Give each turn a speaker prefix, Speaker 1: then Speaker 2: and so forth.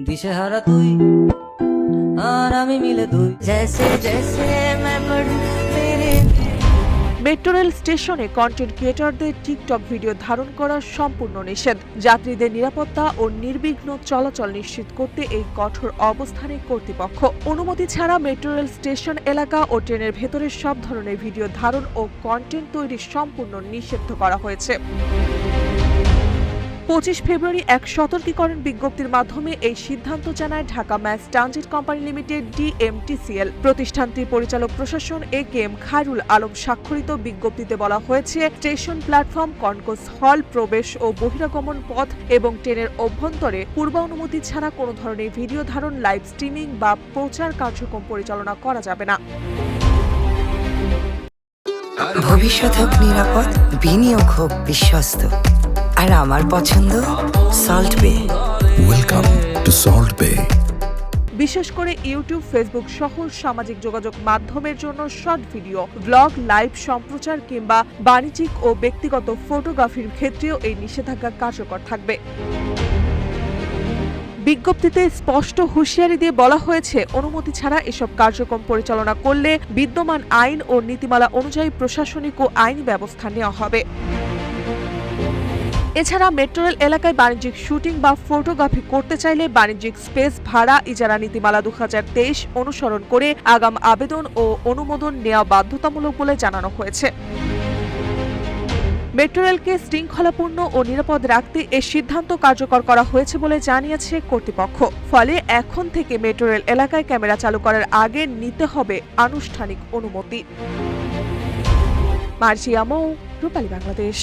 Speaker 1: দিশেহারা তুই আর আমি মিলে দুই জैसे जैसे मैं बढ़ूं तेरे
Speaker 2: মেট্রো রেল স্টেশনে কন্টেন্ট ক্রিয়েটরদের টিকটক ভিডিও ধারণ করা সম্পূর্ণ নিষেধ। যাত্রীদের নিরাপত্তা ও নির্বিঘ্ন চলাচল নিশ্চিত করতে এই কঠোর অবস্থানে কর্তৃপক্ষ অনুমতি ছাড়া মেট্রো রেল স্টেশন এলাকা ও ট্রেনের ভেতরে সব ধরনের ভিডিও ধারণ ও কন্টেন্ট তৈরি সম্পূর্ণ নিষিদ্ধ করা হয়েছে। 25 ফেব্রুয়ারি এক সতর্কীকরণ বিজ্ঞপ্তির মাধ্যমে এই সিদ্ধান্ত জানায় Dhaka mass transit company limited DMTCL। প্রতিষ্ঠানটির পরিচালক প্রশাসন AKM খায়রুল আলম স্বাক্ষরিত বিজ্ঞপ্তিতে বলা হয়েছে, স্টেশন প্ল্যাটফর্ম, কনকোর্স হল, প্রবেশ ও বহিরাগমন পথ এবং ট্রেনের অভ্যন্তরে পূর্বানুমতি ছাড়া কোনো ধরনের ভিডিও ধারণ, লাইভ স্ট্রিমিং বা প্রচার কার্যক্রম পরিচালনা করা যাবে না।
Speaker 3: ভবিষ্যৎ হোক নিরাপদ, বিনিয়োগ হোক বিশ্বস্ত, আর আমার পছন্দ সল্ট বে।
Speaker 4: ওয়েলকাম টু সল্ট বে।
Speaker 2: বিশেষ করে ইউটিউব, ফেসবুক সহ সামাজিক যোগাযোগ মাধ্যমের জন্য শর্ট ভিডিও, ব্লগ, লাইভ সম্প্রচার কিংবা বাণিজ্যিক ও ব্যক্তিগত ফটোগ্রাফির ক্ষেত্রেও এই নিষেধাজ্ঞা কার্যকর থাকবে। বিজ্ঞপ্তিতে স্পষ্ট হুঁশিয়ারি দিয়ে বলা হয়েছে, অনুমতি ছাড়া এসব কার্যক্রম পরিচালনা করলে বিদ্যমান আইন ও নীতিমালা অনুযায়ী প্রশাসনিক ও আইনি ব্যবস্থা নেওয়া হবে। এছাড়া মেট্রো রেল এলাকায় বাণিজ্যিক শুটিং বা ফটোগ্রাফি করতে চাইলে বাণিজ্যিক স্পেস ভাড়া ইজারা নীতিমালা 2023 অনুসরণ করে আগাম আবেদন ও অনুমোদন নেওয়া বাধ্যতামূলক বলে জানানো হয়েছে। মেট্রো রেলকে শৃঙ্খলাপূর্ণ ও নিরাপদ রাখতে এ সিদ্ধান্ত কার্যকর করা হয়েছে বলে জানিয়েছে কর্তৃপক্ষ। ফলে এখন থেকে মেট্রো রেল এলাকায় ক্যামেরা চালু করার আগে নিতে হবে আনুষ্ঠানিক অনুমতি। মার্জিয়া মৌ, রূপালী বাংলাদেশ।